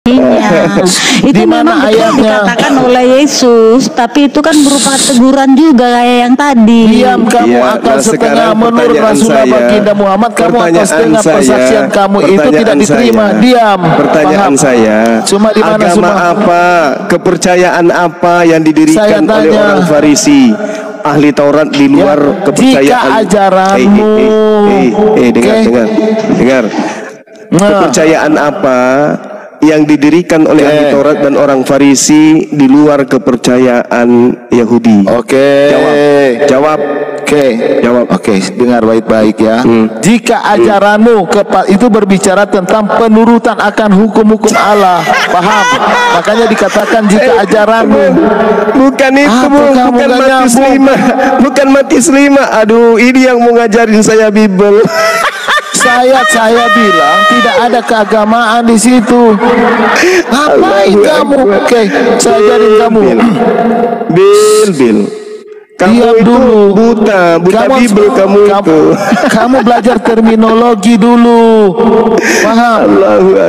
Itu memang betul dikatakan oleh Yesus, tapi itu kan berupa teguran juga kayak yang tadi. Diam kamu akan setengah menurut Rasulullah baginda Muhammad, kamu akan setengah persaksian kamu itu tidak diterima. Diam. Pertanyaan saya, cuma di mana agama apa, kepercayaan apa yang didirikan oleh orang Farisi, ahli Taurat di luar kepercayaan? Jika ajaranmu, dengar. Kepercayaan apa yang didirikan oleh ahli Taurat dan orang Farisi di luar kepercayaan Yahudi? Jawab. Oke, dengar baik-baik ya. Jika ajaranmu itu berbicara tentang penurutan akan hukum-hukum Allah, paham? Makanya dikatakan jika ajaranmu. Bukan itu, bukan mati selima. Aduh, ini yang mau ngajarin saya Bible. Saya bilang tidak ada keagamaan di situ. Ngapain kamu? Oke, saya ajarin kamu. Bill. Kamu itu buta Bible kamu itu. Kamu belajar terminologi dulu. Paham?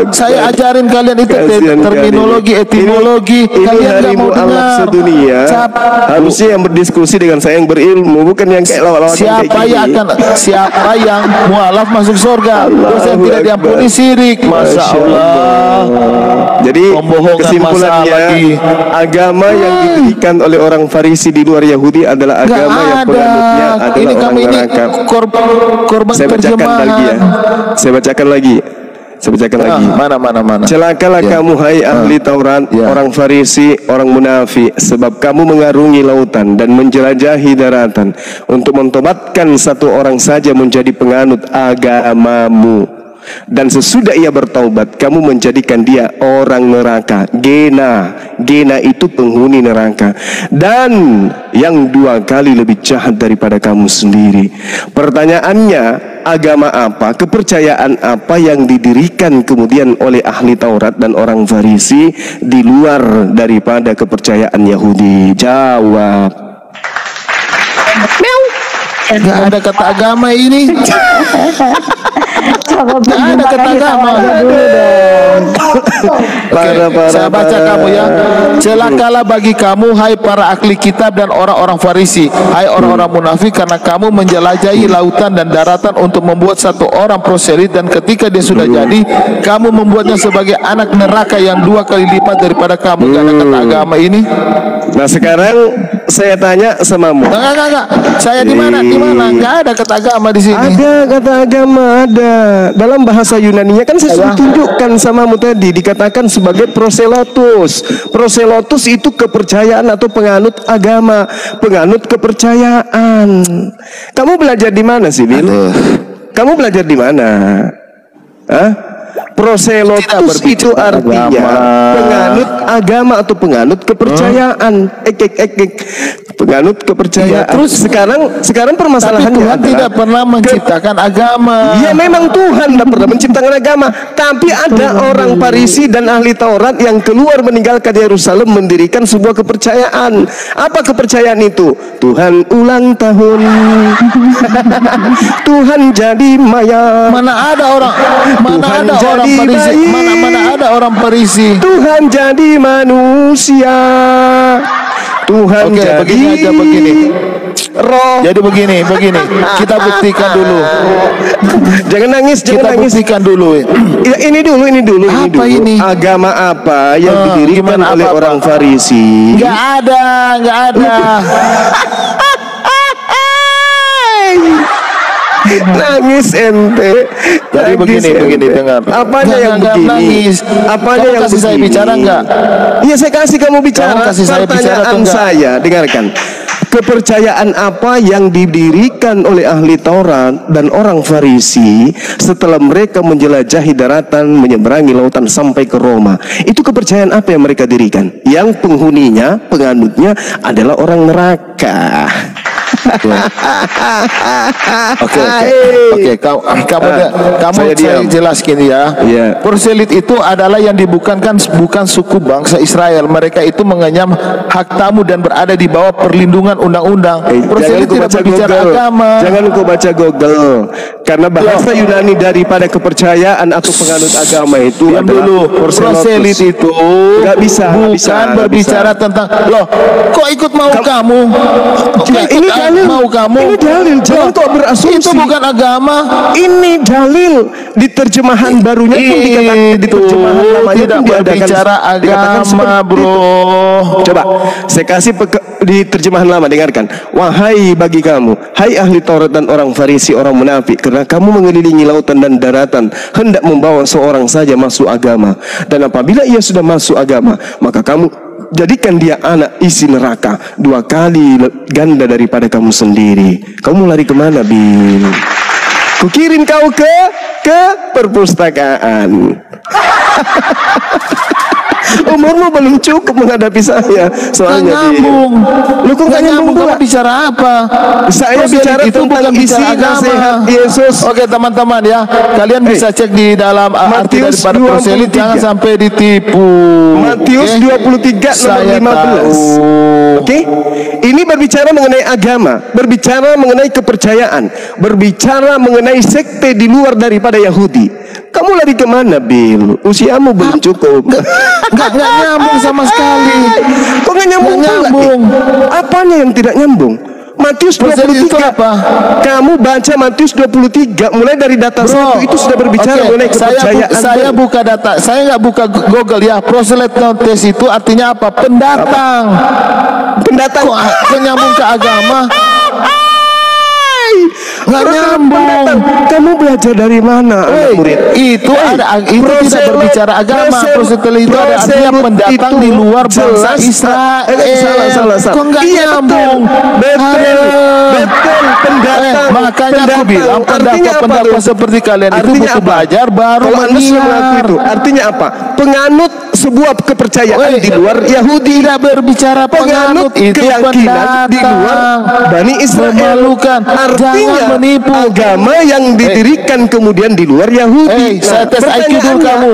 Saya ajarin kalian itu terminologi, etimologi. Kalian nggak mau dengar. Sedunia harusnya yang berdiskusi dengan saya yang berilmu, bukan yang kayak lawan-lawan. Siapa yang mualaf masuk surga? Dosa yang tidak diampuni syirik. Masya Allah. Jadi kesimpulannya, agama yang didirikan oleh orang Farisi di luar Yahudi adalah agama yang penganutnya adalah orang neraka. Korban terjemahan. Saya bacakan lagi. Mana. Celakalah kamu hai ahli Taurat, orang Farisi, orang munafik, sebab kamu mengarungi lautan dan menjelajahi daratan untuk mentobatkan satu orang saja menjadi penganut agamamu. Dan sesudah ia bertaubat, kamu menjadikan dia orang neraka. Gena itu penghuni neraka, dan yang 2 kali lebih jahat daripada kamu sendiri. Pertanyaannya, agama apa, kepercayaan apa yang didirikan kemudian oleh ahli Taurat dan orang Farisi di luar daripada kepercayaan Yahudi? Jawab. Nggak ada kata agama ini. Nggak ada kata agama. Saya baca kamu ya. Celakalah bagi kamu hai para ahli kitab dan orang-orang Farisi, hai orang-orang munafik, karena kamu menjelajahi lautan dan daratan untuk membuat satu orang proselit, dan ketika dia sudah jadi, kamu membuatnya sebagai anak neraka yang 2 kali lipat daripada kamu. Nggak ada kata agama ini. Nah sekarang saya tanya samamu. Enggak. Saya di mana? Nggak ada kata agama di sini. Ada kata agama, ada. Dalam bahasa Yunaninya kan saya sudah tunjukkan samamu tadi, dikatakan sebagai proselotus. Proselotus itu kepercayaan atau penganut agama, penganut kepercayaan. Kamu belajar di mana sih, Bil? Kamu belajar di mana? Proselotus itu artinya penganut agama atau penganut kepercayaan. Penganut kepercayaan. Terus sekarang permasalahannya Tuhan tidak pernah menciptakan agama. Ya memang Tuhan tidak pernah menciptakan agama, tapi ada orang Farisi dan ahli Taurat yang keluar meninggalkan Yerusalem mendirikan sebuah kepercayaan. Apa kepercayaan itu? Tuhan ulang tahun. Tuhan jadi mayat. Mana ada orang Farisi? Mana ada orang Farisi? Tuhan jadi manusia. Tuhan jadi begini. Roh. Jadi begini. Kita buktikan dulu. Jangan nangis. Buktikan dulu. Ya, ini dulu. Apa ini? Agama apa yang didirikan oleh orang Farisi? Nggak ada. Nangis ente. Jadi begini dengar. Apanya yang begini? Nangis. Apanya yang kasih saya bicara enggak? Iya, saya kasih kamu bicara. Kamu kasih saya bicara atau enggak? Saya dengarkan. Kepercayaan apa yang didirikan oleh ahli Taurat dan orang Farisi setelah mereka menjelajahi daratan, menyeberangi lautan sampai ke Roma? Itu kepercayaan apa yang mereka dirikan? Yang penghuninya, penganutnya adalah orang neraka. Oke. Kamu saya jelaskan ya. Proselit itu adalah yang bukan suku bangsa Israel. Mereka itu mengenyam hak tamu dan berada di bawah perlindungan undang-undang. Proselit tidak berbicara agama. Jangan kau baca Google, karena bahasa Yunani daripada kepercayaan atau penganut agama itu dulu. Proselit itu nggak bisa berbicara tentang loh. Kok ikut mau kamu? Ini dalil. Mau kamu? Ini dalil. Jangan kau berasumsi. Itu bukan agama. Ini dalil. Di terjemahan barunya pun dikatakan, di terjemahan lamanya tidak berbicara agama, bro. Coba saya kasih di terjemahan lama, dengarkan. Wahai bagi kamu, hai ahli Taurat dan orang Farisi, orang munafik, karena kamu mengelilingi lautan dan daratan, hendak membawa seorang saja masuk agama. Dan apabila ia sudah masuk agama, maka kamu jadikan dia anak isi neraka 2 kali ganda daripada kamu sendiri. Kamu lari kemana, Bin? Kukirim kau ke perpustakaan. Umurmu belum cukup menghadapi saya. Soalnya nyambung. Lu kok gak nyambung? Kamu bicara apa? Saya bicara itu tentang isi nasihat Yesus. Oke teman-teman ya, kalian bisa cek di dalam arti daripada proselit, jangan sampai ditipu. Matius 23 nomor 15. Oke? Ini berbicara mengenai agama, berbicara mengenai kepercayaan, berbicara mengenai sekte di luar daripada Yahudi. Kamu lari kemana, Bill? Usiamu belum cukup. Nggak nyambung sama sekali. Kok nggak nyambung? Apanya yang tidak nyambung? Matius 23 apa? Kamu baca Matius 23 mulai dari data 1 itu sudah berbicara mengenai kepercayaan. Saya buka data, saya nggak buka Google ya. Proselytes itu artinya apa? Pendatang. Kok nyambung ke agama? Nggak nyambung. Kamu belajar dari mana, anak murid? Itu tidak berbicara agama. Proselytes itu ada artinya pendatang di luar bangsa Israel. Salah. Kok nggak nyambung? Betul. Pendatang. Makanya aku bilang pendapat seperti kalian itu butuh belajar baru menyiar. Artinya apa? Penganut sebuah kepercayaan di luar Yahudi. Tidak berbicara penganut itu keyakinan di luar Bani Israel. Artinya menipu. Agama yang didirikan kemudian di luar Yahudi. Saya tes IQ dulu kamu.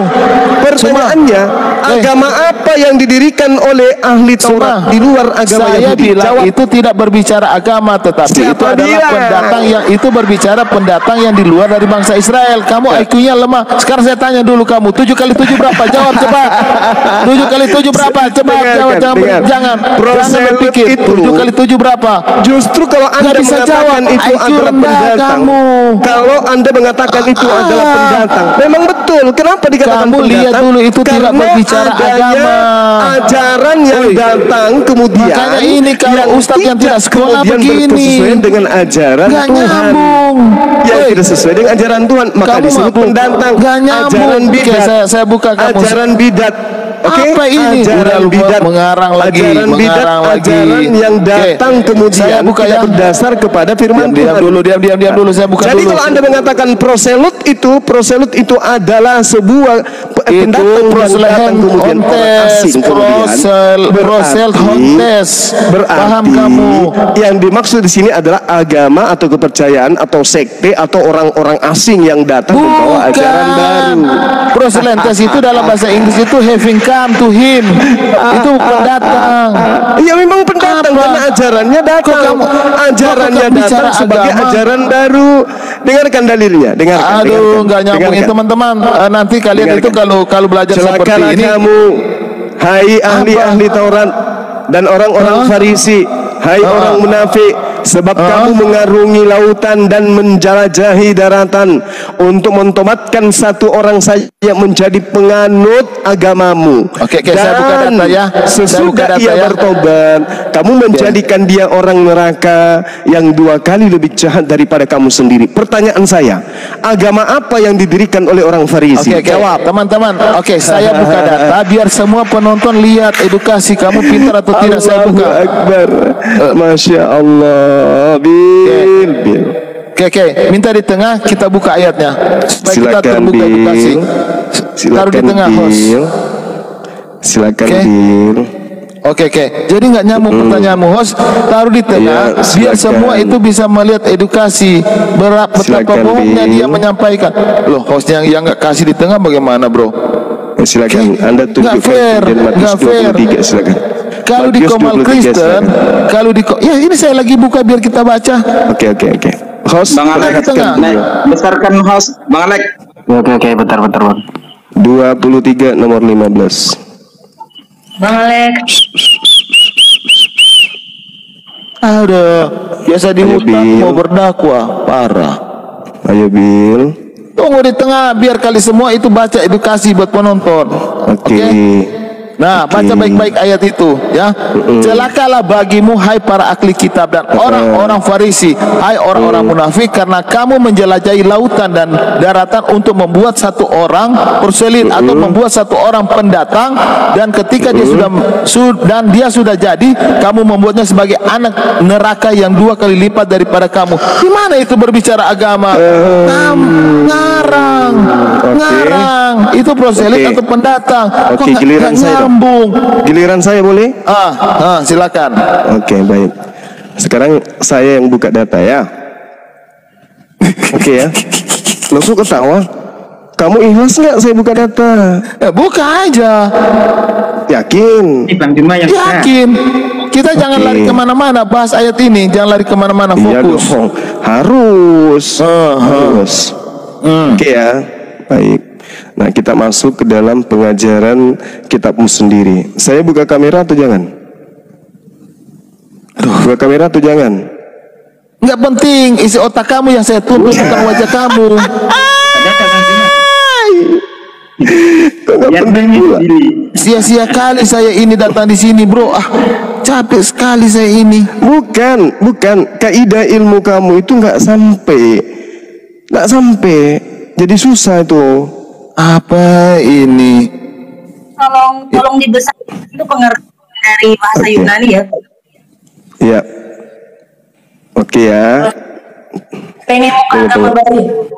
Pertanyaannya, agama apa yang didirikan oleh ahli Taurat di luar agama Yahudi? Saya bilang itu tidak berbicara agama, tetapi itu adalah pendatang yang itu berbicara pendatang yang di luar dari bangsa Israel. Kamu IQ-nya lemah. Sekarang saya tanya dulu kamu, 7 kali 7 berapa? Jawab cepat. 7 kali 7 berapa? Cepat jawab. Jangan berpikir. 7 kali 7 berapa? Justru kalau Anda mengatakan itu adalah pendatang, kalau Anda mengatakan itu adalah pendatang, memang betul. Kenapa dikatakan kamu pendatang? Lihat dulu itu tidak berbicara agama. Ajaran yang datang kemudian. Makanya ini kalau ustadz yang tidak sekolah begini bersesuaian dengan ajaran Tuhan. Nyambung. Yang tidak sesuai dengan ajaran Tuhan, maka disebut pendatang. Ajaran bidat. Saya buka kamu. Ajaran bidat. Apa ini? Ajaran bidat, mengarang lagi, ajaran yang datang kemudian tidak berdasar kepada firman Tuhan. Diam dulu, saya buka dulu. Jadi kalau Anda mengatakan proselut itu adalah sebuah pendatang datang kemudian asing berarti paham kamu? Yang dimaksud di sini adalah agama atau kepercayaan atau sekte atau orang-orang asing yang datang membawa ajaran baru. Proselytes itu dalam bahasa Inggris itu having come to him. Itu pendatang. Ya memang pendatang karena ajarannya datang. Ajarannya datang sebagai ajaran baru. Dengarkan dalilnya. Aduh, nggak nyambung ya teman-teman. Nanti kalian itu kalau belajar seperti ini. Kamu, hai ahli Taurat dan orang-orang Farisi, hai orang munafik, sebab kamu mengarungi lautan dan menjelajahi daratan untuk mentobatkan satu orang saja menjadi penganut agamamu. Oke, saya buka data ya. Sesudah ia bertobat, kamu menjadikan dia orang neraka yang 2 kali lebih jahat daripada kamu sendiri. Pertanyaan saya, agama apa yang didirikan oleh orang Farisi? Jawab, teman-teman. Saya buka data biar semua penonton lihat edukasi kamu pintar atau tidak. Saya buka. Akbar. Masya Allah. Bil. Oke. Minta di tengah, kita buka ayatnya. Supaya kita terbuka edukasi. Taruh di tengah, host. Silakan, Bil. Oke. Jadi nggak nyambung pertanyaanmu, host. Taruh di tengah, Iya, biar silakan. semua itu bisa melihat edukasi. Betapa Silakan, bohongnya Bil. dia menyampaikan. Loh, host yang nggak kasih di tengah bagaimana, bro? Silakan Anda tunjukkan fair, kemudian Matius nggak fair. 23, silakan. Kalau di Matius Komal 23, Kristen, silakan. kalau di ya ini saya lagi buka biar kita baca. Oke. Host, Bang Alex, tengah. besarkan host, Bang Alex. Oke, bentar Bang. 23 nomor 15. Bang Alex. Aduh, biasa di Ayo, hutan Bil. mau berdakwah, parah. Ayo Bil. Tunggu di tengah biar kali semua itu baca edukasi buat penonton. Oke. Nah, baca baik-baik ayat itu, ya. Celakalah bagimu, hai para ahli kitab dan orang-orang Farisi, hai orang-orang munafik, karena kamu menjelajahi lautan dan daratan untuk membuat satu orang perselit atau membuat satu orang pendatang, dan ketika dia dia sudah jadi, kamu membuatnya sebagai anak neraka yang 2 kali lipat daripada kamu. Di mana itu berbicara agama? Ngarang. Itu perselit atau pendatang. Oke, giliran saya dong. Giliran saya boleh? Silakan. Oke, baik. Sekarang saya yang buka data ya. Oke ya. Lo kok ketawa? Kamu ikhlas nggak saya buka data? Buka aja. Yakin? Bang Juma yang Yakin. Kita jangan lari kemana-mana bahas ayat ini. Jangan lari kemana-mana, Iya fokus. dong. Harus. Oke ya. Baik. Nah, kita masuk ke dalam pengajaran kitabmu sendiri. Saya buka kamera atau jangan? Buka kamera atau jangan? Nggak penting isi otak kamu yang saya tuntut, bukan wajah kamu. Kok nggak penting pula? Sia-sia kali saya ini datang di sini, bro. Capek sekali saya ini. Bukan. Kaidah ilmu kamu itu nggak sampai. Jadi susah itu. Apa ini? Tolong dibesarkan itu pengertian dari bahasa Yunani ya. Ya. Oke ya. Pengen agama baru.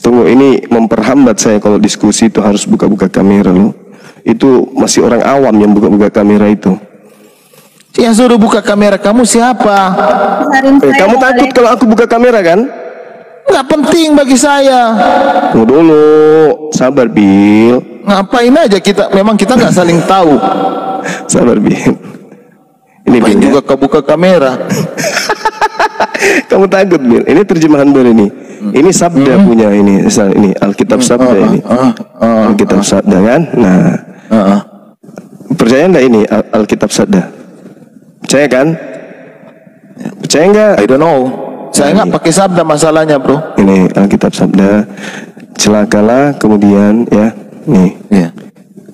Tunggu, ini memperhambat saya kalau diskusi itu harus buka-buka kamera loh. Itu masih orang awam yang buka-buka kamera itu. Yang suruh buka kamera kamu siapa? Kamu takut kalau aku buka kamera kan? Nggak penting bagi saya. Tunggu dulu, sabar Bil. Ngapain aja kita? Memang kita nggak saling tahu. Sabar Bil. Ini Ngapain Bil juga kebuka kamera? Kamu takut Bil? Ini terjemahan baru ini. Ini sabda punya ini. Ini Alkitab sabda ini. Alkitab sabda kan? Nah, percaya nggak ini Alkitab sabda? Percaya kan? Percaya nggak? I don't know. Saya nggak pakai sabda masalahnya, bro. Ini Alkitab sabda. Celakalah kemudian ya. Nih. Iya.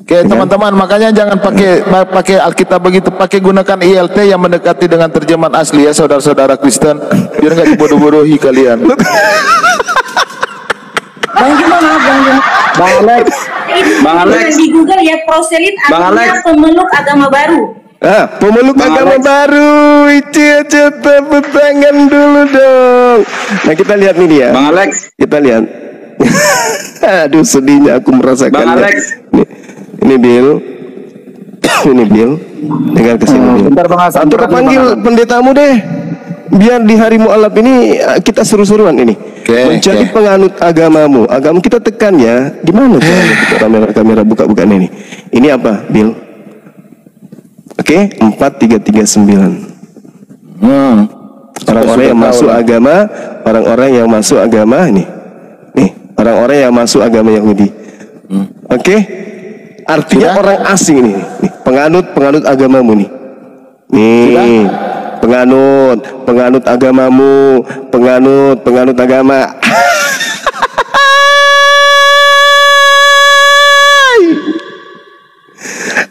Oke, teman-teman, makanya jangan pakai Alkitab begitu, pakai gunakan ILT yang mendekati dengan terjemahan asli ya, saudara-saudara Kristen, biar nggak dibodoh-bodohi kalian. Bang Juma, maaf Bang Juma. Bang Alex. Di Google ya, proselit Bang artinya Alex. pemeluk agama baru. Pemeluk Bang agama Alex. baru. Itu aja, tepuk tangan dulu dong. Nah, kita lihat nih dia. Bang Alex. Kita lihat. Aduh, sedihnya aku merasakan. Bang Alex. Ini Bill. Ini Bill. Dengar kesini Bill. Bentar Bang Hasan. Atau panggil pendetamu deh. Biar di hari mu'alaf ini kita seru-seruan ini. Menjadi penganut agamamu. Agama kita tekan ya. Gimana tuh kamera buka-bukaan ini? Ini apa, Bill? Oke, 4339. Orang-orang yang masuk agama, orang-orang yang masuk agama ini. Nih, orang-orang yang masuk agama Yahudi. Oke? Artinya orang asing ini. Nih, penganut agamamu nih. Nih. Penganut agamamu, penganut agama.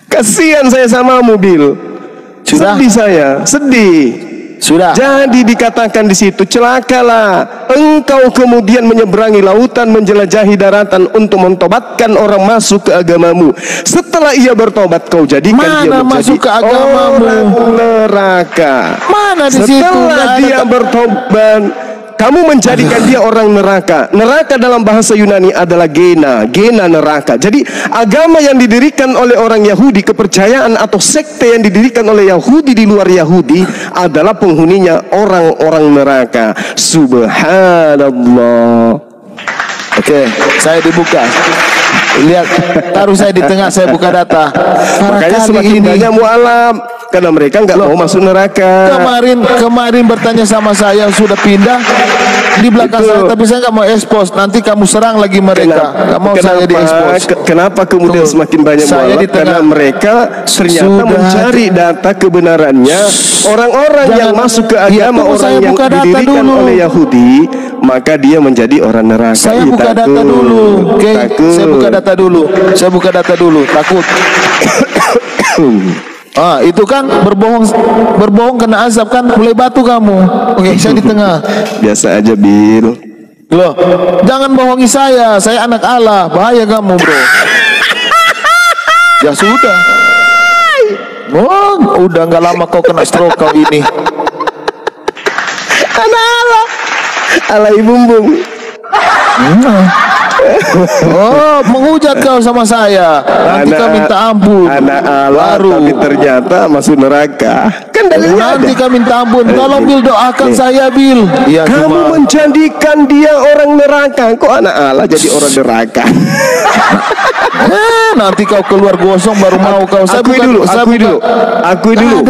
Kasihan saya sama mobil. Sedih saya, sedih. Sudah. Jadi dikatakan di situ, celakalah engkau kemudian menyeberangi lautan, menjelajahi daratan untuk mentobatkan orang masuk ke agamamu. Setelah ia bertobat, kau jadikan dia menjadi masuk ke agamamu? orang neraka. Mana di situ? Setelah dia bertobat, kamu menjadikan dia orang neraka. Neraka dalam bahasa Yunani adalah gena neraka. Jadi agama yang didirikan oleh orang Yahudi, kepercayaan atau sekte yang didirikan oleh Yahudi di luar Yahudi adalah penghuninya orang-orang neraka. Subhanallah. Oke, saya dibuka. Lihat, taruh saya di tengah, saya buka data. Makanya semakin banyak mu'alaf, karena mereka nggak mau masuk neraka. Kemarin bertanya sama saya, sudah pindah di belakang saya, tapi saya nggak mau expose. Nanti kamu serang lagi mereka. Nggak mau saya di expose. Kenapa kemudian semakin banyak mu'alaf? Karena mereka ternyata mencari data kebenarannya. Orang-orang yang masuk ke agama orang yang didirikan oleh Yahudi, maka dia menjadi orang neraka. Saya buka data dulu, oke? Saya buka data dulu. Saya buka data dulu. Takut. Itu kan berbohong kena azab kan, mulai batu kamu. Oke, saya di tengah. Biasa aja, Bil. Loh, jangan bohongi saya. Saya anak Allah. Bahaya kamu, bro. Ya sudah. Oh, udah nggak lama kau kena stroke kau ini. Anak Allah. Allah ibumbung. Oh, menghujat kau sama saya. Nanti kau minta ampun. Anak Allah tapi ternyata masuk neraka. Kan nanti kau minta ampun. Tolong Bil, doakan saya, Bil. Ya, kamu menjadikan dia orang neraka. Kok anak Allah jadi orang neraka? Nanti kau keluar gosong baru mau kau. Akui dulu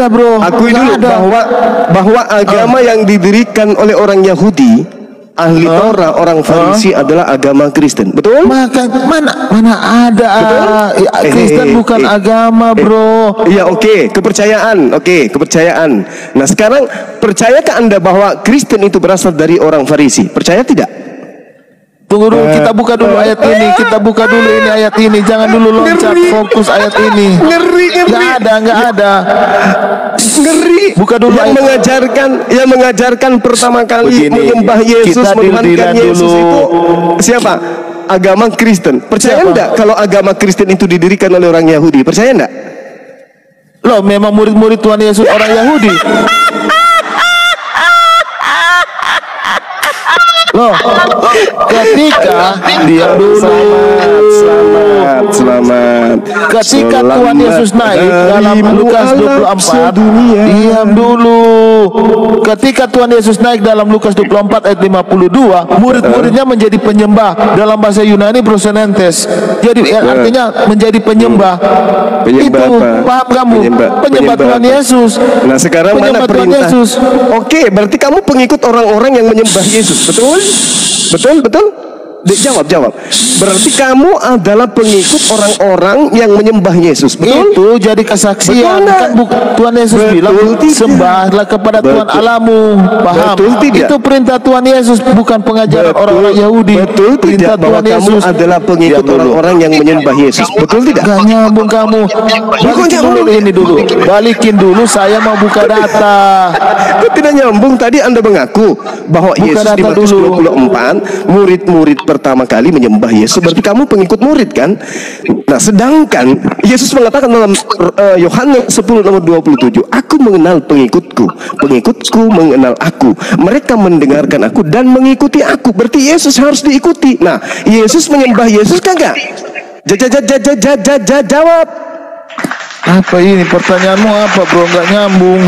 bahwa agama yang didirikan oleh orang Yahudi, ahli Taurat, orang Farisi adalah agama Kristen. Betul? Maka mana ada. Kristen bukan agama, bro. Iya, oke. Kepercayaan. Nah, sekarang percayakah Anda bahwa Kristen itu berasal dari orang Farisi? Percaya tidak? Tunggu dulu, kita buka dulu ayat ini. Kita buka dulu ini ayat ini. Jangan dulu loncat, fokus ayat ini. Ngeri. Nggak ada. Ngeri. Buka dulu yang mengajarkan pertama kali menyembah Yesus, menuhankan Yesus itu siapa? Agama Kristen. Percaya enggak kalau agama Kristen itu didirikan oleh orang Yahudi? Percaya enggak? Loh, memang murid-murid Tuhan Yesus orang Yahudi. Loh, ketika dia dulu selamat. Ketika Tuhan Yesus naik dalam Lukas 24, diam dulu. Ketika Tuhan Yesus naik dalam Lukas 24 ayat 52, murid-muridnya menjadi penyembah. Dalam bahasa Yunani prosenentes. Jadi artinya menjadi penyembah. Itu paham kamu? Penyembah Tuhan Yesus. Nah, sekarang mana perintah? Oke, berarti kamu pengikut orang-orang yang menyembah Yesus, betul? Betul? Jawab. Berarti kamu adalah pengikut orang-orang yang menyembah Yesus, betul? Itu jadi kesaksian. Kan Tuhan Yesus bilang, sembahlah kepada Tuhan Allahmu. Paham? Itu perintah Tuhan Yesus, bukan pengajaran orang-orang Yahudi. Betul tidak bahwa kamu adalah pengikut orang-orang yang menyembah Yesus? Betul tidak? Gak nyambung kamu. Balikin dulu ini dulu. Balikin dulu, saya mau buka data. Kok tidak nyambung? Tadi Anda mengaku bahwa Yesus di Matius 24 murid-murid pertama kali menyembah Yesus, berarti kamu pengikut murid kan? Nah, sedangkan Yesus mengatakan dalam Yohanes 10 nomor 27, aku mengenal pengikutku mengenal aku, mereka mendengarkan aku dan mengikuti aku. Berarti Yesus harus diikuti. Nah, Yesus menyembah Yesus kagak? Jawab. Apa ini pertanyaanmu apa, bro? Nggak nyambung.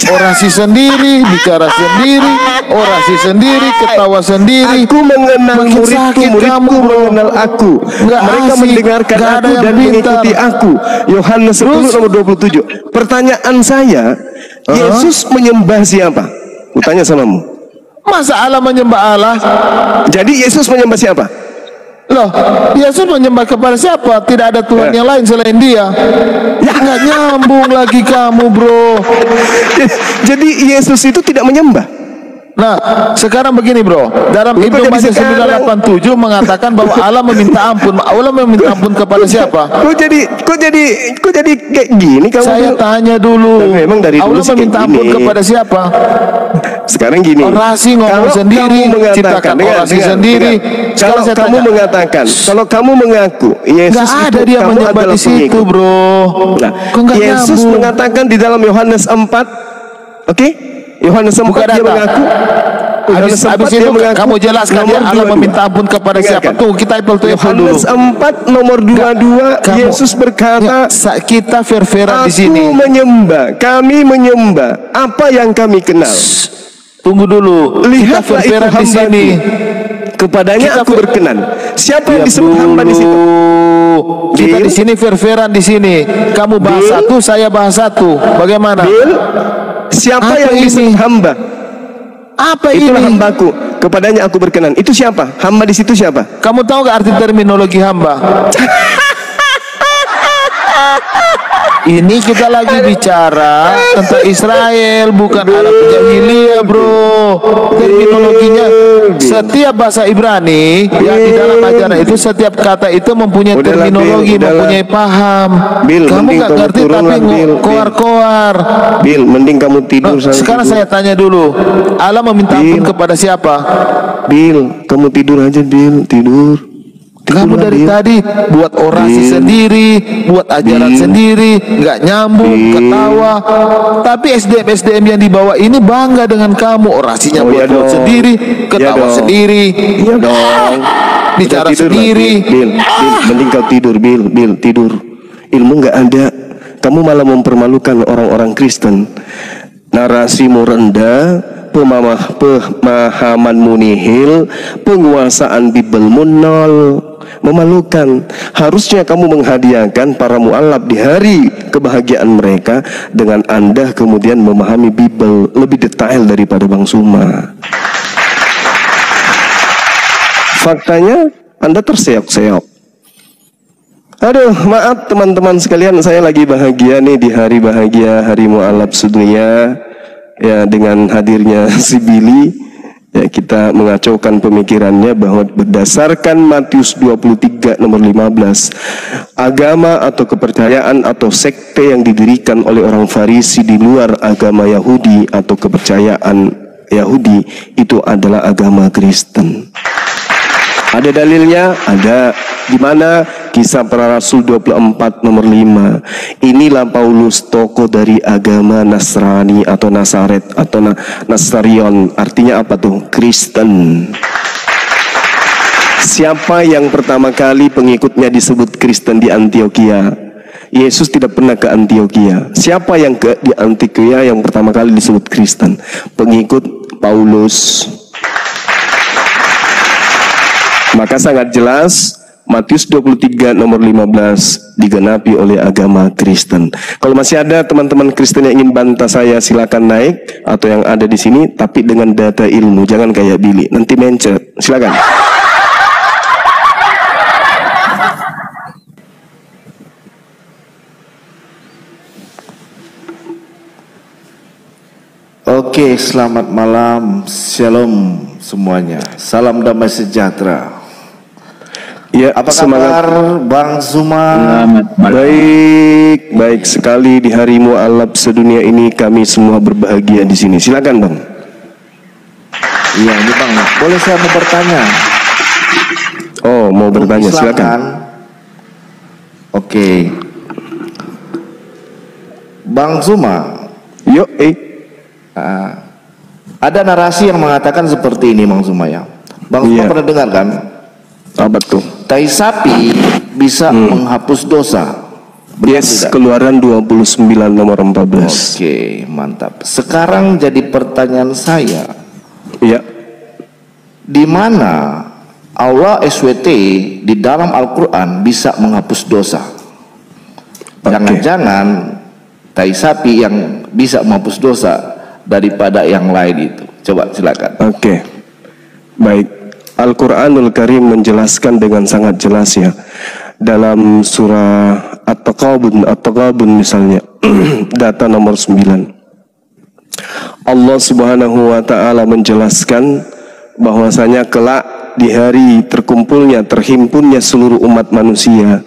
Orasi sendiri, bicara sendiri, orasi sendiri, ketawa sendiri. Aku mengenal muridku mengenal aku. Mereka mendengarkan aku dan mengikuti aku. Yohanes 10 nomor 27. Pertanyaan saya, Yesus menyembah siapa? Kutanya samamu. Masa Allah menyembah Allah? Jadi Yesus menyembah siapa? Loh, Yesus menyembah kepada siapa? Tidak ada Tuhan yang lain selain Dia. Ya, nggak nyambung lagi kamu, bro. Jadi Yesus itu tidak menyembah. Nah, sekarang begini, bro. Dalam Ibrani 9:87 mengatakan bahwa Allah meminta ampun. Allah meminta ampun kepada siapa? Kok jadi kayak gini kamu? Saya tanya dulu. Memang dari dulu Allah meminta ampun kepada siapa? Sekarang gini. Orasi ngomong sendiri, ciptakan orasi sendiri. Kalau kamu mengatakan, kalau kamu mengaku Yesus nggak ada dia menyembah di situ, bro. Nah, Yesus mengatakan di dalam Yohanes 4, oke? Yohanes 4 dia mengaku Habis itu kamu jelaskan ya Allah meminta ampun kepada siapa? Tuh kita apple to apple dulu. Yohanes 4 nomor 22 Yesus berkata, kita fair-fairan di sini. Kami menyembah apa yang kami kenal. Tunggu dulu. Lihatlah itu hamba di sini. Kepadanya aku berkenan. Siapa yang disebut hamba di situ? Kita di sini fair-fairan di sini. Kamu bahas satu, saya bahas satu. Bagaimana? Siapa yang disebut hamba? Apa Itulah ini? hambaku, kepadanya aku berkenan. Itu siapa? Hamba di situ siapa? Kamu tahu gak arti terminologi hamba? Ini kita lagi bicara tentang Israel, bukan Arab jahiliyah, bro. Terminologinya setiap bahasa Ibrani yang di dalam ajaran itu setiap kata itu mempunyai terminologi, mempunyai paham. Kamu gak ngerti tapi koar-koar. Bil, mending kamu tidur. Sekarang saya tanya dulu, Allah meminta ampun kepada siapa? Bil, kamu tidur aja, Bil, tidur. Kamu dari tadi buat orasi sendiri, buat ajaran sendiri, nggak nyambung, ketawa. Tapi SDM yang dibawa ini bangga dengan kamu, orasinya buat sendiri, ketawa sendiri, iya dong, bicara sendiri. Bil, mending kau tidur, Bil, tidur. Ilmu nggak ada, kamu malah mempermalukan orang-orang Kristen. Narasimu rendah, pemahamanmu nihil, penguasaan Bibelmu nol. Memalukan. Harusnya kamu menghadiahkan para mu'alaf di hari kebahagiaan mereka dengan Anda kemudian memahami Bible lebih detail daripada Bang Suma. Faktanya Anda terseok-seok. Aduh, maaf teman-teman sekalian, saya lagi bahagia nih di hari bahagia, hari mu'alaf sedunia. Ya, dengan hadirnya si Billy, ya, kita mengacaukan pemikirannya bahwa berdasarkan Matius 23 nomor 15, agama atau kepercayaan atau sekte yang didirikan oleh orang Farisi di luar agama Yahudi atau kepercayaan Yahudi itu adalah agama Kristen. Ada dalilnya? Ada. Di mana? Kisah Para Rasul 24 nomor 5. Inilah Paulus, tokoh dari agama Nasrani atau Nasaret atau Nasarion. Artinya apa tuh? Kristen. Siapa yang pertama kali pengikutnya disebut Kristen di Antioquia? Yesus tidak pernah ke Antioquia. Siapa yang di Antioquia yang pertama kali disebut Kristen? Pengikut Paulus. Maka sangat jelas Matius 23 nomor 15 digenapi oleh agama Kristen. Kalau masih ada teman-teman Kristen yang ingin bantah saya, silakan naik, atau yang ada di sini tapi dengan data ilmu, jangan kayak Billy nanti mencet. Silakan. Oke, selamat malam, shalom semuanya, salam damai sejahtera. Ya, apa kabar Bang Zuma? Baik sekali di hari mu'alaf sedunia ini kami semua berbahagia di sini. Silakan Bang. Iya, ini Bang, boleh saya mau bertanya? Oh, mau bertanya, silakan. Oke. Bang Zuma. Yuk, ada narasi yang mengatakan seperti ini Bang Zuma ya. Bang Zuma pernah dengar kan? Apa tuh? Tai sapi bisa menghapus dosa. Yes, Keluaran 29 nomor 14. Oke, mantap. Sekarang jadi pertanyaan saya. Iya. Di mana Allah SWT di dalam Al-Quran bisa menghapus dosa? Jangan-jangan tai sapi yang bisa menghapus dosa daripada yang lain itu. Coba silakan. Oke. Baik. Al-Quranul Karim menjelaskan dengan sangat jelas ya. Dalam surah At-Taqabun misalnya data nomor 9, Allah Subhanahu wa ta'ala menjelaskan bahwasanya kelak di hari terhimpunnya seluruh umat manusia,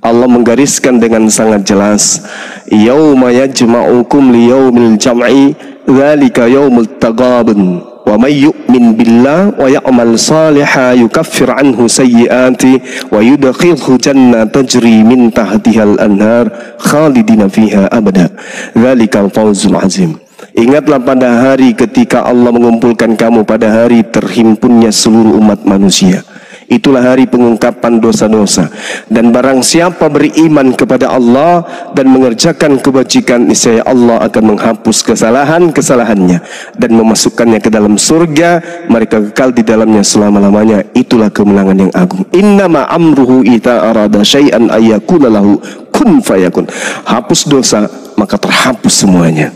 Allah menggariskan dengan sangat jelas, yauma yajma'ukum liyaumil jam'i dzalika yaumut taghabun wa may yu'min billah wa ya'mal salihan yukaffir anhu sayyi'ati wa yudkhilhu jannatin tajri min tahtihal anhar khalidina fiha abada dzalikal fawzul azim. Ingatlah pada hari ketika Allah mengumpulkan kamu pada hari terhimpunnya seluruh umat manusia. Itulah hari pengungkapan dosa-dosa. Dan barang siapa beriman kepada Allah dan mengerjakan kebajikan, niscaya Allah akan menghapus kesalahan-kesalahannya dan memasukkannya ke dalam surga. Mereka kekal di dalamnya selama-lamanya. Itulah kemenangan yang agung. Innama amruhu ita arada syai'an ayyakuna lahu kun fayakun. Hapus dosa, maka terhapus semuanya.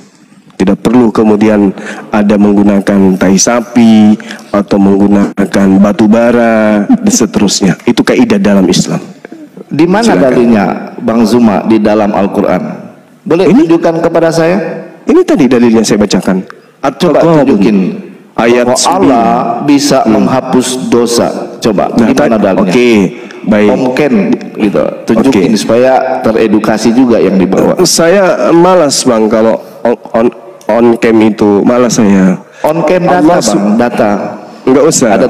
Tidak perlu kemudian ada menggunakan tai sapi atau menggunakan batu bara dan seterusnya. Itu kaidah dalam Islam. Di mana dalilnya Bang Zuma di dalam Al-Quran? Boleh tunjukkan kepada saya? Ini tadi dalilnya saya bacakan. Coba tunjukin ayat Allah bisa menghapus dosa. Coba di mana dalilnya? Oke, baik. Mungkin gitu. Tunjukin supaya teredukasi juga yang dibawa. Saya malas Bang kalau on cam itu, malas saya. On cam data Bang, data. Enggak usah,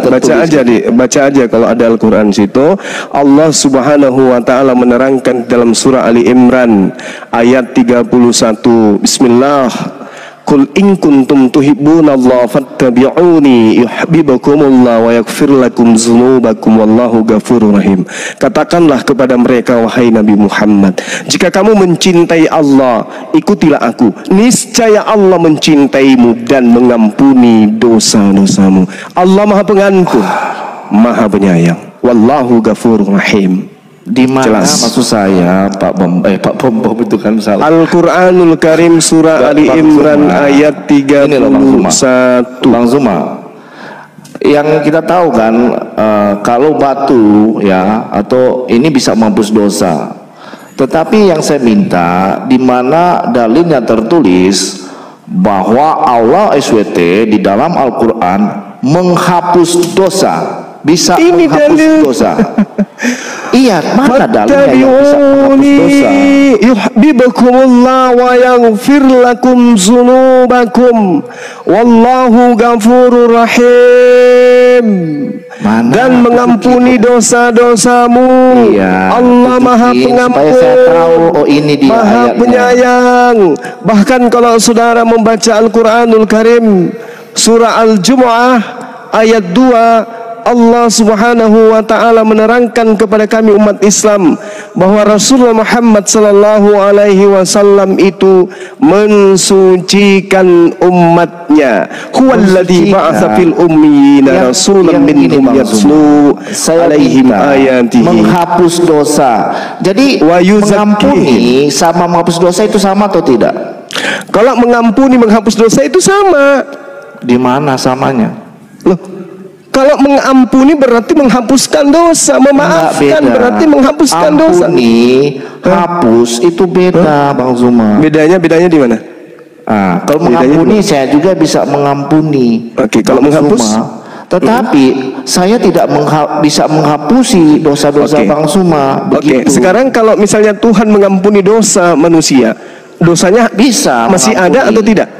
baca aja kalau ada Al-Quran situ. Allah Subhanahu wa taala menerangkan dalam surah Ali Imran ayat 31. Bismillah. Qul in kuntum tuhibbunallaha fattabi'uni yuhibbukumullah wa yaghfir lakum dzunubakum wallahu ghafurur rahim. Katakanlah kepada mereka, wahai Nabi Muhammad, jika kamu mencintai Allah, ikutilah aku. Niscaya Allah mencintaimu dan mengampuni dosa-dosamu. Allah Maha Pengampun, Maha Penyayang. Wallahu ghafurur rahim. Di mana maksud saya Pak Bom itu kan salah. Al-Qur'anul Karim surah Ali Imran ayat 31. Bang Zuma, yang kita tahu kan kalau batu ya atau ini bisa menghapus dosa. Tetapi yang saya minta, di mana dalilnya tertulis bahwa Allah SWT di dalam Al-Quran menghapus dosa, bisa ini menghapus dalil. dosa. Iya, mana dalilnya yang bisa menghapus dosa? Yuhibbukumullah wa yaghfir lakum dzunubakum wallahu ghafurur rahim. Dan mengampuni dosa-dosamu. Iya, Allah Maha Pengampun, saya tahu, ini dia Maha ayatnya. Penyayang. Bahkan kalau saudara membaca Al-Quranul Karim surah Al-Jumu'ah ayat 2, Allah Subhanahu wa taala menerangkan kepada kami umat Islam bahwa Rasulullah Muhammad sallallahu alaihi wasallam itu mensucikan umatnya. Huwallazi ba'atsa fil ummiyina rasulan minhum yatlu alaihim ayatihi. Menghapus dosa. Jadi mengampuni sama menghapus dosa itu sama atau tidak? Kalau mengampuni menghapus dosa itu sama. Di mana samanya? Loh, kalau mengampuni berarti menghapuskan dosa, memaafkan berarti menghapuskan dosa. Ampuni, hapus itu beda, Bang Zuma. Bedanya di mana? Kalau mengampuni saya juga bisa mengampuni. Oke, kalau menghapus? Tetapi saya tidak bisa menghapusi dosa-dosa Bang Zuma. Oke, sekarang kalau misalnya Tuhan mengampuni dosa manusia, dosanya bisa masih mengampuni. ada atau tidak?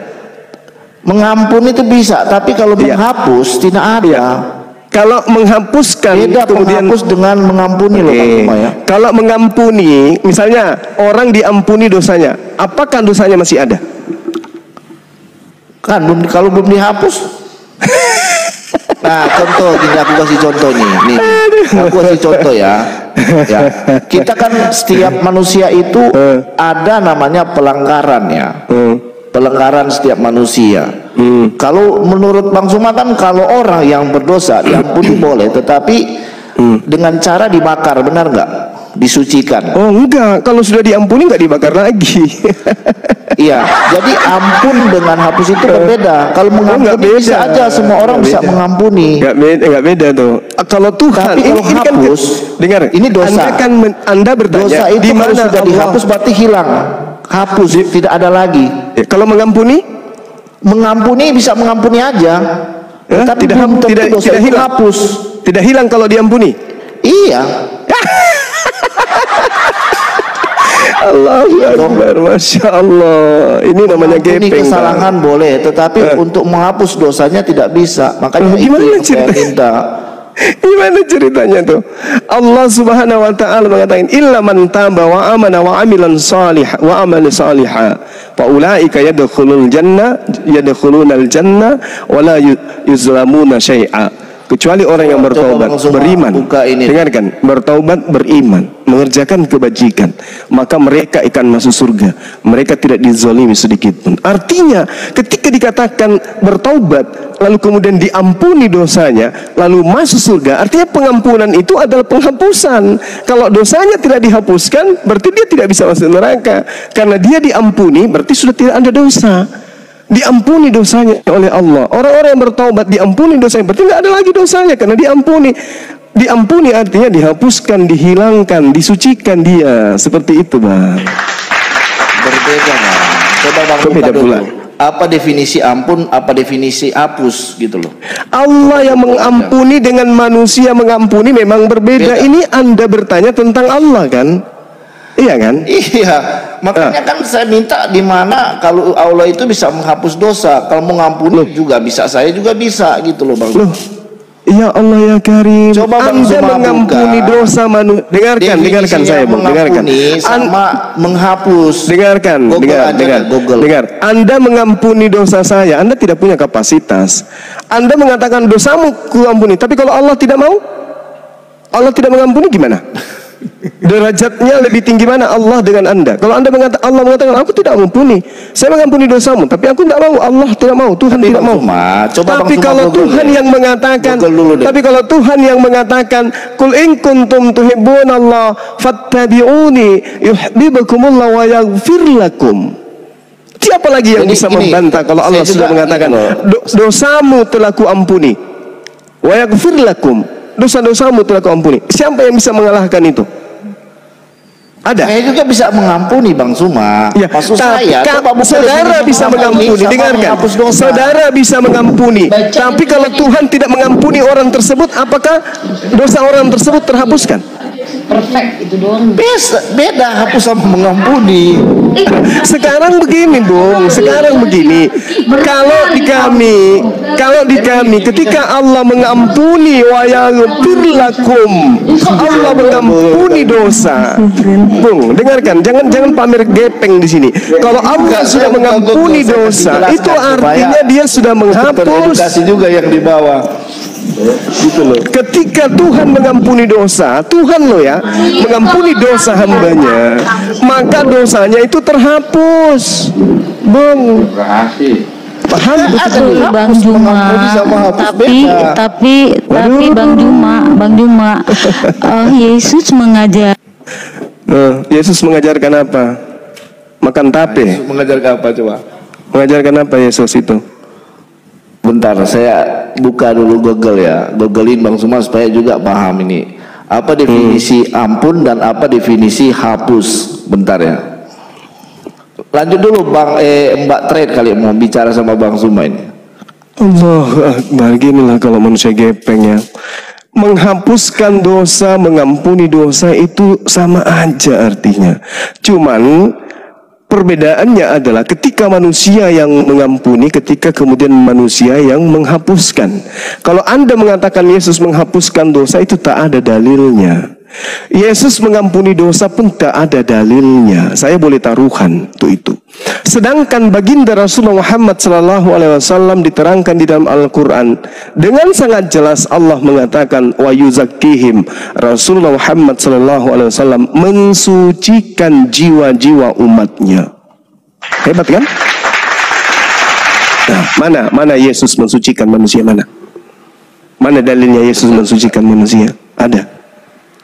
Mengampuni itu bisa, tapi kalau menghapus tidak ada. Iya. Kalau menghapuskan beda kemudian menghapus dengan mengampuni loh Pak Zuma ya. Kalau mengampuni, misalnya orang diampuni dosanya, apakah dosanya masih ada? Kan kalau belum dihapus. Nah, contoh gini, aku kasih contoh nih. Aku kasih contoh ya. Ya. Kita kan setiap manusia itu ada namanya pelanggaran ya. Pelanggaran setiap manusia. Kalau menurut Bang Zuma kan kalau orang yang berdosa diampuni boleh, tetapi dengan cara dibakar, benar nggak? Disucikan. Oh enggak, kalau sudah diampuni nggak dibakar lagi. Iya, jadi ampun dengan hapus itu berbeda. Kalau mengampuni bisa aja, semua orang bisa mengampuni. Nggak beda tuh. Kalau Tuhan, tapi kalau ini hapus, kan, dengar, ini dosa. Anda bertanya, dosa itu di mana sudah Allah dihapus berarti hilang. Hapus, tidak ada lagi. Kalau mengampuni? Mengampuni bisa mengampuni aja. Tapi belum tentu dosa itu hilang. hapus. Tidak hilang kalau diampuni? Iya. Allahu Akbar, Masya Allah. Ini namanya gepeng. Kesalahan boleh, tetapi untuk menghapus dosanya tidak bisa. Makanya itu yang saya minta. Gimana ceritanya tuh? Allah Subhanahu wa taala mengatakan illa man taba wa amana wa amilan salih wa amala salihah fa ulaika yadkhulunal janna wa la yuzlamuna syai'a. Kecuali orang yang bertaubat, beriman, dengarkan, bertaubat, beriman, mengerjakan kebajikan, maka mereka akan masuk surga. Mereka tidak dizalimi sedikit pun. Artinya, ketika dikatakan bertaubat, lalu kemudian diampuni dosanya, lalu masuk surga, artinya pengampunan itu adalah penghapusan. Kalau dosanya tidak dihapuskan, berarti dia tidak bisa masuk neraka. Karena dia diampuni, berarti sudah tidak ada dosa. Diampuni dosanya oleh Allah. Orang-orang yang bertaubat diampuni dosanya, berarti nggak ada lagi dosanya karena diampuni. Diampuni artinya dihapuskan, dihilangkan, disucikan dia. Seperti itu, Bang. Berbeda, Bang. Coba Bang buka dulu. Apa definisi ampun, apa definisi hapus gitu loh. Allah yang mengampuni dengan manusia mengampuni memang berbeda. Ini Anda bertanya tentang Allah kan? Iya kan? Iya, makanya kan saya minta di mana kalau Allah itu bisa menghapus dosa, kalau mengampuni juga bisa, saya juga bisa gitu loh, Bang. Loh, ya Allah ya Karim, coba Bang Anda mengampuni dosa manusia. Dengarkan saya, Bang. Dengarkan. Sama menghapus. Dengar. Anda mengampuni dosa saya, Anda tidak punya kapasitas. Anda mengatakan dosamu ku ampuni, tapi kalau Allah tidak mau, Allah tidak mengampuni gimana? Derajatnya lebih tinggi mana Allah dengan Anda? Kalau Allah mengatakan aku tidak mengampuni, saya mengampuni dosamu, tapi aku tidak mau, Allah tidak mau, Tuhan tidak mau. Tapi kalau Tuhan yang mengatakan, Qul in kuntum tuhibbunallah fattabi'uni yuhibbukumullah wa yaghfir lakum. Siapa lagi yang bisa membantah kalau Allah sudah mengatakan dosamu telah kuampuni wa yaghfir lakum, dosa-dosamu telah kuampuni. Siapa yang bisa mengalahkan itu? Ada. Saya juga bisa mengampuni, Bang Suma. Ya, maksud saya, saudara bisa mengampuni. Dengarkan, saudara bisa mengampuni. Tapi kalau Tuhan tidak mengampuni orang tersebut, apakah dosa orang tersebut terhapuskan? Perfect itu doang. Beda hapus sama mengampuni. Sekarang begini, Bung. Sekarang begini. Kalau di kami ketika Allah mengampuni wa yaghfir lakum, Allah mengampuni dosa. Bung, dengarkan, jangan pamer gepeng di sini. Kalau Allah sudah mengampuni dosa, itu artinya dia sudah menghapus. Juga yang di bawah. Gitu loh. Ketika Tuhan mengampuni dosa, Tuhan loh ya, mengampuni dosa hambanya, maka dosanya itu terhapus. Bung, paham betul Bang Juma. Tapi Bang Juma, Yesus mengajar. Yesus mengajarkan apa? Makan tape. Mengajarkan apa coba? Mengajarkan apa Yesus itu? Bentar, saya buka dulu Google ya. Googlein Bang Suma supaya juga paham ini. Apa definisi ampun dan apa definisi hapus? Bentar ya. Lanjut dulu Bang Mbak Trade kali mau bicara sama Bang Suma ini. Allah Akbar, ginilah kalau manusia gepeng ya. Menghapuskan dosa, mengampuni dosa itu sama aja artinya. Cuman perbedaannya adalah ketika manusia yang mengampuni, ketika kemudian manusia yang menghapuskan. Kalau Anda mengatakan Yesus menghapuskan dosa, itu tak ada dalilnya. Yesus mengampuni dosa pun tak ada dalilnya. Saya boleh taruhan untuk itu. Sedangkan baginda Rasulullah Muhammad SAW diterangkan di dalam Al-Quran dengan sangat jelas. Allah mengatakan wa yuzakkihim, Rasulullah Muhammad SAW mensucikan jiwa-jiwa umatnya. Hebat kan? Nah, mana Yesus mensucikan manusia? Mana dalilnya Yesus mensucikan manusia? Ada.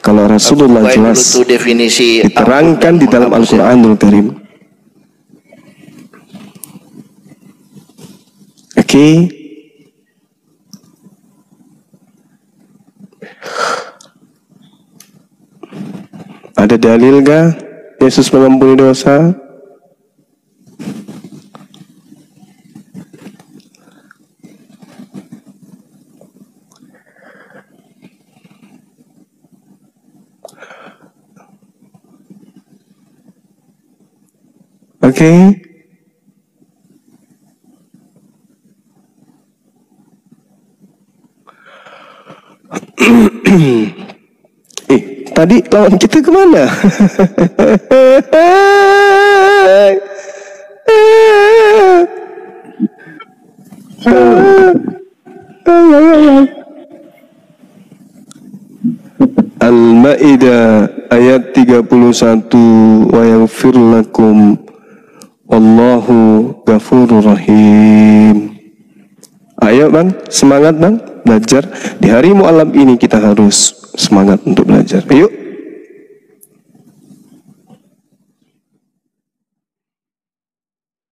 Kalau Rasulullah jelas diterangkan di dalam Al-Quranul Karim. Oke. Ada dalil gak Yesus mengampuni dosa? Oke. tadi lawan kita kemana? Al-Maidah ayat 31, wa yaghfir lakum wallahu ghafurur rahim. Ayo bang, semangat bang, belajar. Di hari mu'alam ini kita harus semangat untuk belajar. Ayo.